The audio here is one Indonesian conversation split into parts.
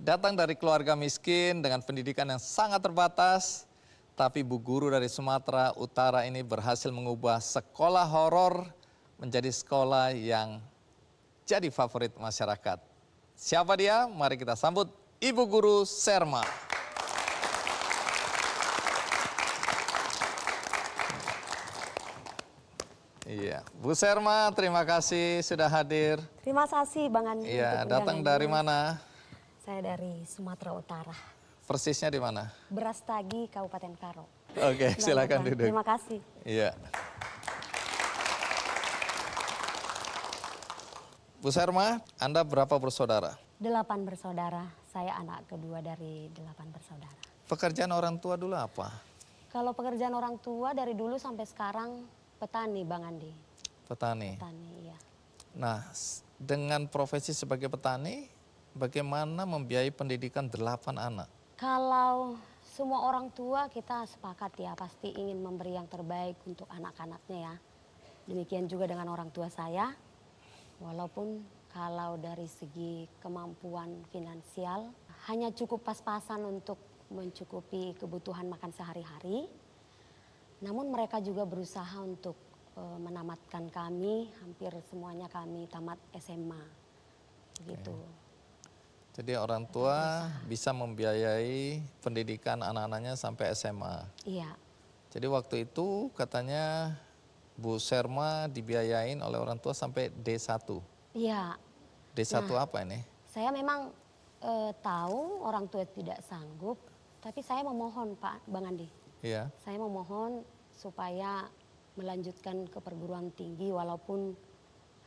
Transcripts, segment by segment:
Datang dari keluarga miskin dengan pendidikan yang sangat terbatas, tapi Bu Guru dari Sumatera Utara ini berhasil mengubah sekolah horor menjadi sekolah yang jadi favorit masyarakat. Siapa dia? Mari kita sambut Ibu Guru Serma. Iya, Bu Serma, terima kasih sudah hadir. Terima kasih Bang Andi Iya, untuk datang dari mana? Saya dari Sumatera Utara. Persisnya di mana? Brastagi, Kabupaten Karo. Oke, silakan duduk. Terima kasih. Iya. Bu Serma, Anda berapa bersaudara? 8 bersaudara. Saya anak kedua dari 8 bersaudara. Pekerjaan orang tua dulu apa? Kalau pekerjaan orang tua dari dulu sampai sekarang petani Bang Andi. Petani. Petani, iya. Nah, dengan profesi sebagai petani, bagaimana membiayai pendidikan 8 anak? Kalau semua orang tua kita sepakat ya pasti ingin memberi yang terbaik untuk anak-anaknya ya. Demikian juga dengan orang tua saya. Walaupun kalau dari segi kemampuan finansial hanya cukup pas-pasan untuk mencukupi kebutuhan makan sehari-hari. Namun mereka juga berusaha untuk menamatkan kami, hampir semuanya kami tamat SMA. Begitu. Jadi orang tua bisa membiayai pendidikan anak-anaknya sampai SMA. Iya. Jadi waktu itu katanya Bu Serma dibiayain oleh orang tua sampai D1. Iya. D1 apa ini? Saya memang tahu orang tua tidak sanggup, tapi saya memohon Pak Bang Andi. Iya. Saya memohon supaya melanjutkan ke perguruan tinggi walaupun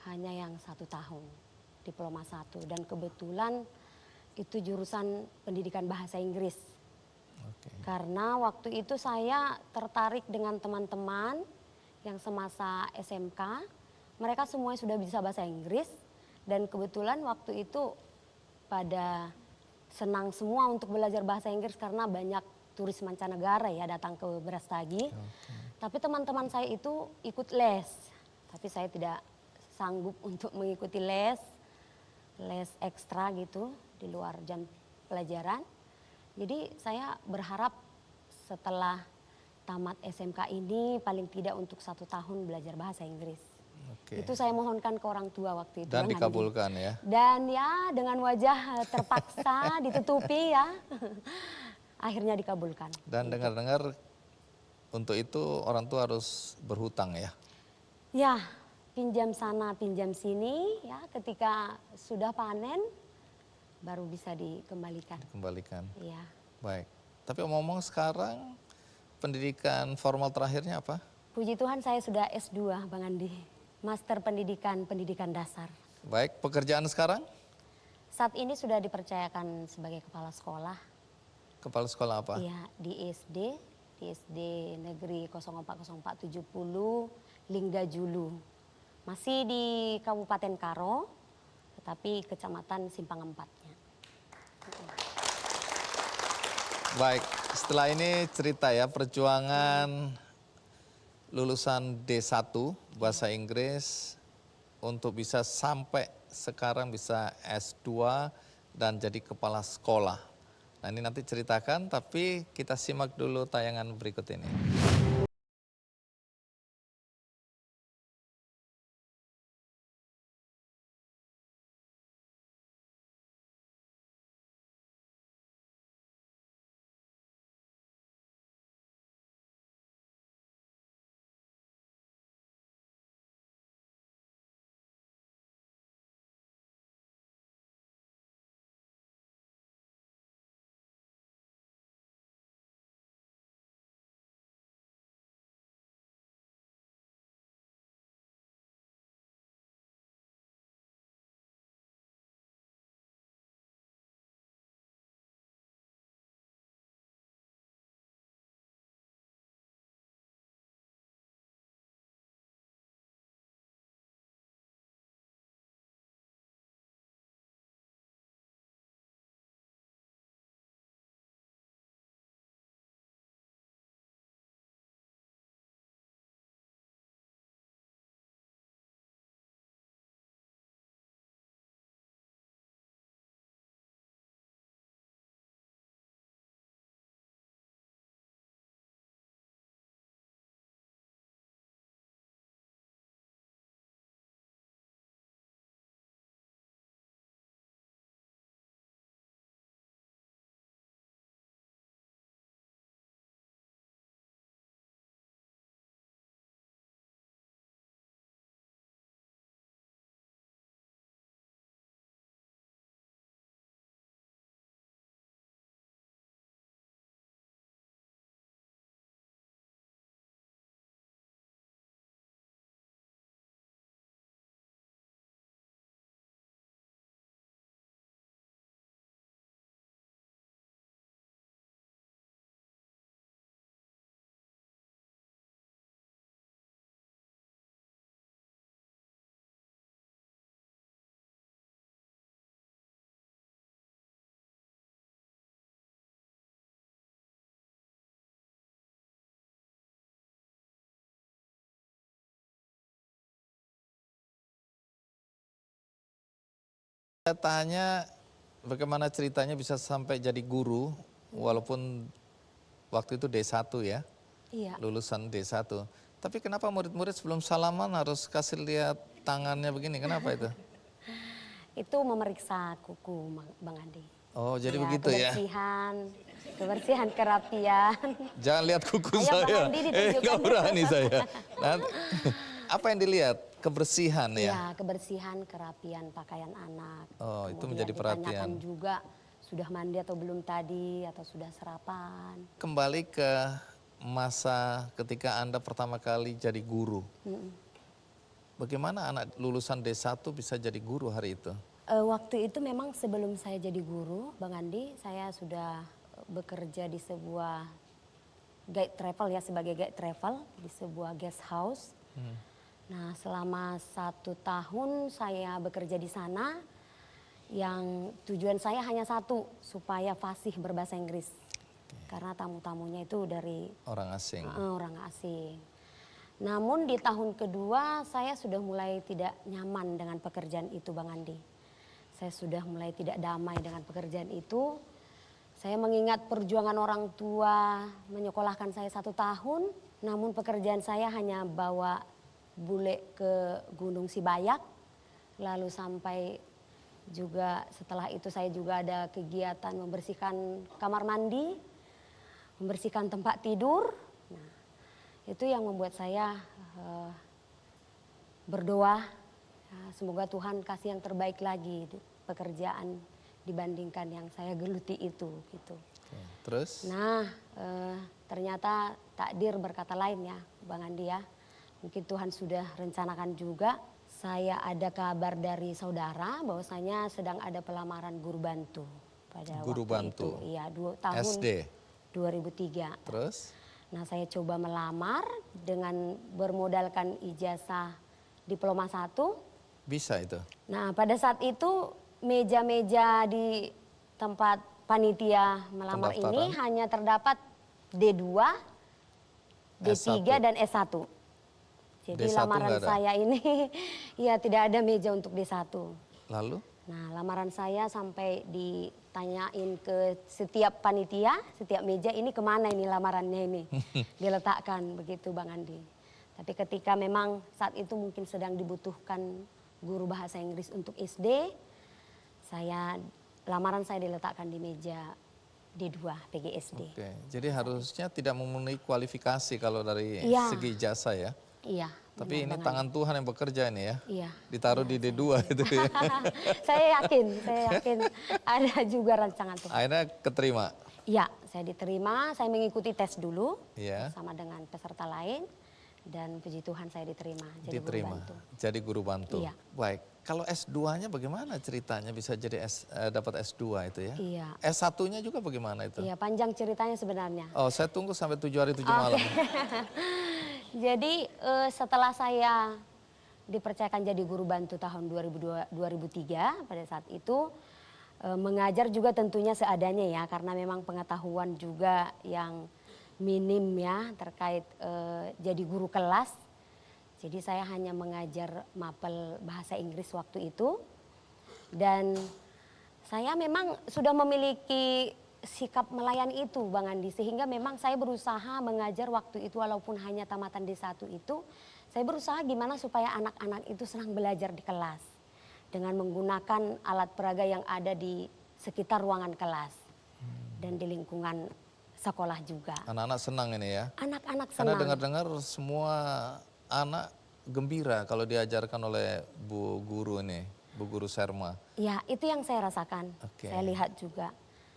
hanya yang 1 tahun, diploma 1. Dan kebetulan itu jurusan pendidikan bahasa Inggris. Oke. Karena waktu itu saya tertarik dengan teman-teman yang semasa SMK, mereka semuanya sudah bisa bahasa Inggris. Dan kebetulan waktu itu pada senang semua untuk belajar bahasa Inggris karena banyak turis mancanegara ya datang ke Brastagi. Tapi teman-teman saya itu ikut les. Tapi saya tidak sanggup untuk mengikuti les ekstra gitu di luar jam pelajaran. Jadi saya berharap setelah tamat SMK ini paling tidak untuk 1 tahun belajar bahasa Inggris. Oke. Itu saya mohonkan ke orang tua waktu itu. Dan dikabulkan ya? Dan ya dengan wajah terpaksa ditutupi ya. Akhirnya dikabulkan. Dan dengar-dengar untuk itu orang tua harus berhutang ya? Ya, pinjam sana pinjam sini ya, ketika sudah panen baru bisa dikembalikan. Dikembalikan. Iya. Baik. Tapi omong-omong sekarang pendidikan formal terakhirnya apa? Puji Tuhan saya sudah S2 Bang Andi. Master Pendidikan Dasar. Baik, pekerjaan sekarang? Saat ini sudah dipercayakan sebagai kepala sekolah. Kepala sekolah apa? Iya, di SD Negeri 040470 Linggajulu. Masih di Kabupaten Karo, tetapi Kecamatan Simpang Empatnya. Baik, setelah ini cerita ya perjuangan lulusan D1 bahasa Inggris untuk bisa sampai sekarang bisa S2 dan jadi kepala sekolah. Nah ini nanti ceritakan, tapi kita simak dulu tayangan berikut ini. Saya tanya bagaimana ceritanya bisa sampai jadi guru walaupun waktu itu D1 ya, Iya. lulusan D1. Tapi kenapa murid-murid sebelum salaman harus kasih lihat tangannya begini, kenapa itu? Itu memeriksa kuku, Bang Andi. Oh jadi Ya, begitu ya? kebersihan, kerapian. Jangan lihat kuku Ayo, Bang saya, Andi, ditunjukkan. nggak berani saya. Apa yang dilihat? Kebersihan ya? Ya, kebersihan, kerapian pakaian anak. Oh itu Kemudian menjadi perhatian. ditanyakan juga sudah mandi atau belum tadi, atau sudah sarapan. Kembali ke masa ketika Anda pertama kali jadi guru. Bagaimana anak lulusan D1 bisa jadi guru hari itu? Waktu itu memang sebelum saya jadi guru, Bang Andi, saya sudah bekerja di sebuah guide travel ya, sebagai guide travel di sebuah guest house. Nah, selama 1 tahun saya bekerja di sana, yang tujuan saya hanya satu, supaya fasih berbahasa Inggris. Karena tamu-tamunya itu dari Orang asing. orang asing. Namun di tahun kedua saya sudah mulai tidak nyaman dengan pekerjaan itu, Bang Andi. Saya sudah mulai tidak damai dengan pekerjaan itu. Saya mengingat perjuangan orang tua menyekolahkan saya 1 tahun, namun pekerjaan saya hanya bawa bule ke Gunung Sibayak, lalu sampai juga setelah itu saya juga ada kegiatan membersihkan kamar mandi, membersihkan tempat tidur. Nah, itu yang membuat saya berdoa, ya, semoga Tuhan kasih yang terbaik lagi di pekerjaan dibandingkan yang saya geluti itu gitu. Oke, terus? Nah, ternyata takdir berkata lain ya, Bang Andi ya. Mungkin Tuhan sudah rencanakan juga. Saya ada kabar dari saudara bahwasanya sedang ada pelamaran guru bantu pada Guru waktu bantu. itu. Iya, tahun SD. 2003. Terus? Nah, saya coba melamar dengan bermodalkan ijazah diploma 1. Bisa itu? Nah, pada saat itu meja-meja di tempat panitia melamar ini Pendaftaran? hanya terdapat D2, D3 S1. dan S1. Jadi D1 lamaran nggak ada? saya ini ya tidak ada meja untuk D1. Lalu? Nah, lamaran saya sampai ditanyain ke setiap panitia, setiap meja, ini kemana ini lamarannya ini diletakkan begitu, Bang Andi. Tapi ketika memang saat itu mungkin sedang dibutuhkan guru bahasa Inggris untuk SD, lamaran saya diletakkan di meja D2 PGSD. Oke, jadi harusnya tidak memenuhi kualifikasi kalau dari Iya. segi ijazah ya. Iya. Tapi benar, ini Bang tangan Tuhan yang bekerja ini ya. Iya. Ditaruh di D2 itu ya. saya yakin ada juga rancangan Tuhan. Akhirnya keterima. Iya, saya diterima, saya mengikuti tes dulu Iya. bersama dengan peserta lain dan puji Tuhan saya diterima jadi Diterima. guru bantu. Jadi guru bantu. Iya. Baik, kalau S2-nya bagaimana ceritanya bisa jadi dapat S2 itu ya? Iya. S1-nya juga bagaimana itu? Iya, panjang ceritanya sebenarnya. Oh, saya tunggu sampai 7 hari 7 malam. Jadi setelah saya dipercayakan jadi guru bantu tahun 2003 pada saat itu mengajar juga tentunya seadanya ya, karena memang pengetahuan juga yang minim ya terkait jadi guru kelas. Jadi saya hanya mengajar mapel bahasa Inggris waktu itu dan saya memang sudah memiliki sikap melayani itu, Bang Andi, sehingga memang saya berusaha mengajar waktu itu walaupun hanya tamatan D1 itu, saya berusaha gimana supaya anak-anak itu senang belajar di kelas dengan menggunakan alat peraga yang ada di sekitar ruangan kelas dan di lingkungan sekolah juga. Anak-anak senang ini ya. Anak-anak Karena senang. dengar-dengar semua anak gembira kalau diajarkan oleh Bu Guru ini, Bu Guru Serma. Ya, itu yang saya rasakan. Oke. Saya lihat juga.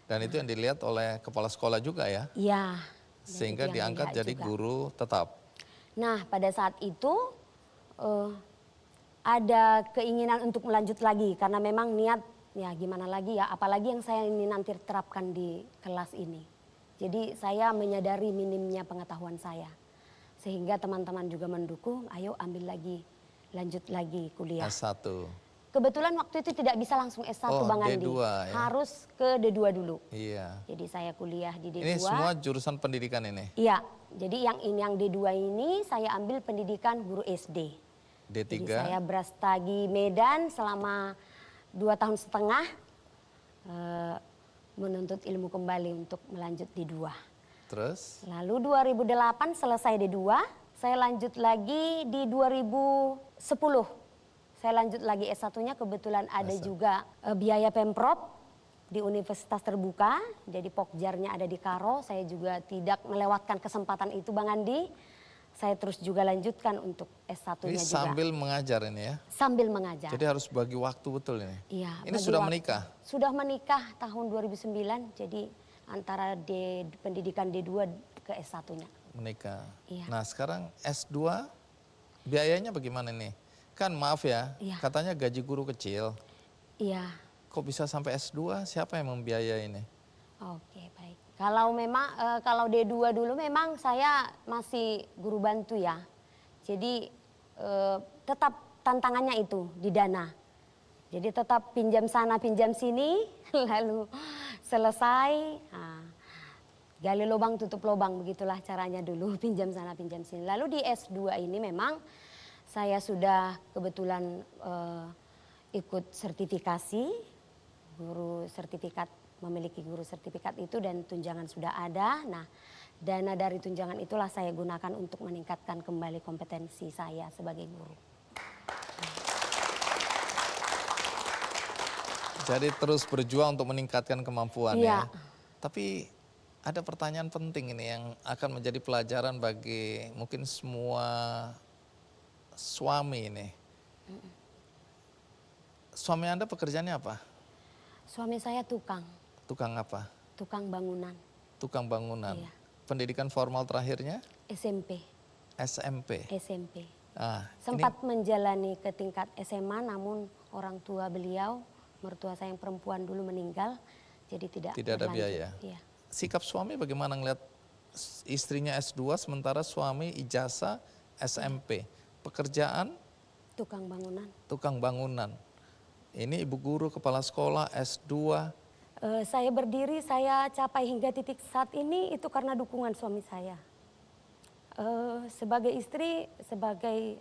Dan itu yang dilihat oleh kepala sekolah juga ya. Ya. dan Sehingga itu yang diangkat dilihat jadi juga. guru tetap. Nah, pada saat itu ada keinginan untuk melanjut lagi karena memang niat ya gimana lagi ya, apalagi yang saya ini nanti terapkan di kelas ini. Jadi saya menyadari minimnya pengetahuan saya. Sehingga teman-teman juga mendukung, ayo ambil lagi, lanjut lagi kuliah. S1. Kebetulan waktu itu tidak bisa langsung S1 Oh, Bang Andi. D2 ya. Harus ke D2 dulu. Iya. Jadi saya kuliah di D2. Ini semua jurusan pendidikan ini. Iya, jadi yang D2 ini saya ambil pendidikan guru SD. D3. Jadi saya berastagi Medan selama 2,5 tahun menuntut ilmu kembali untuk melanjut D2. Terus? Lalu 2008 selesai D2, saya lanjut lagi di 2010. Saya lanjut lagi S1-nya, kebetulan ada juga biaya Pemprov di Universitas Terbuka, jadi Pokjarnya ada di Karo. Saya juga tidak melewatkan kesempatan itu Bang Andi. Saya terus juga lanjutkan untuk S1-nya Ini juga. sambil mengajar ini ya? Sambil mengajar. Jadi harus bagi waktu betul ini? Iya. Ini bagi sudah waktu. menikah? Sudah menikah tahun 2009, jadi antara pendidikan D2 ke S1-nya. Menikah. Iya. Nah sekarang S2 biayanya bagaimana nih? Kan maaf ya, Iya. katanya gaji guru kecil. Iya. Kok bisa sampai S2? Siapa yang membiayai ini? Oke, baik. Kalau memang kalau D2 dulu memang saya masih guru bantu ya. Jadi tetap tantangannya itu di dana. Jadi tetap pinjam sana pinjam sini lalu selesai gali lubang tutup lubang, begitulah caranya dulu, pinjam sana pinjam sini. Lalu di S2 ini memang saya sudah kebetulan ikut sertifikasi guru sertifikat, memiliki guru sertifikat itu dan tunjangan sudah ada. Nah, dana dari tunjangan itulah saya gunakan untuk meningkatkan kembali kompetensi saya sebagai guru. Jadi terus berjuang untuk meningkatkan kemampuan Iya. ya. Tapi ada pertanyaan penting ini yang akan menjadi pelajaran bagi mungkin semua suami ini. Suami Anda pekerjaannya apa? Suami saya tukang Apa? tukang bangunan, Tukang bangunan. Iya. Pendidikan formal terakhirnya SMP. SMP. Ah, Sempat menjalani ke tingkat SMA, namun orang tua beliau, mertua saya yang perempuan dulu meninggal, jadi tidak ada berlanjut. biaya. Iya. Sikap suami bagaimana ngelihat istrinya S2 sementara suami ijazah SMP. Pekerjaan Tukang bangunan. Ini ibu guru kepala sekolah S2. Saya berdiri, saya capai hingga titik saat ini itu karena dukungan suami saya. Sebagai istri, sebagai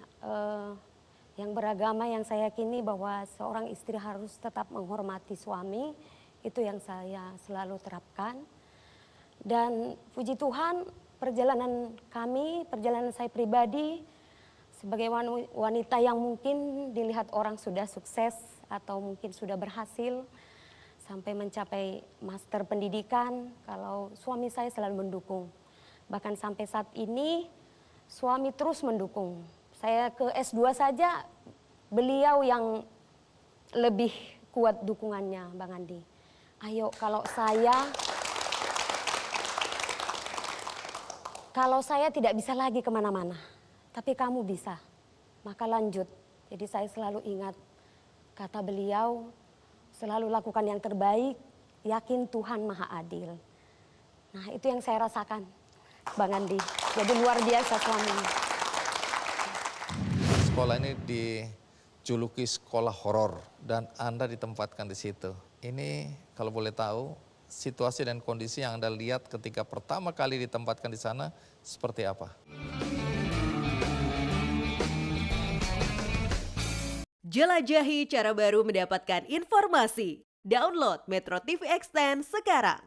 yang beragama, yang saya yakini bahwa seorang istri harus tetap menghormati suami, itu yang saya selalu terapkan. Dan puji Tuhan, perjalanan saya pribadi sebagai wanita yang mungkin dilihat orang sudah sukses atau mungkin sudah berhasil sampai mencapai master pendidikan, kalau suami saya selalu mendukung. Bahkan sampai saat ini suami terus mendukung. Saya ke S2 saja beliau yang lebih kuat dukungannya, Bang Andi. Ayo kalau saya tidak bisa lagi kemana-mana, tapi kamu bisa, maka lanjut. Jadi saya selalu ingat kata beliau, selalu lakukan yang terbaik, yakin Tuhan Maha Adil. Nah itu yang saya rasakan, Bang Andi. Jadi luar biasa suaminya. Sekolah ini dijuluki sekolah horor dan Anda ditempatkan di situ. Ini kalau boleh tahu, situasi dan kondisi yang Anda lihat ketika pertama kali ditempatkan di sana seperti apa? Jelajahi cara baru mendapatkan informasi. Download Metro TV Extend sekarang.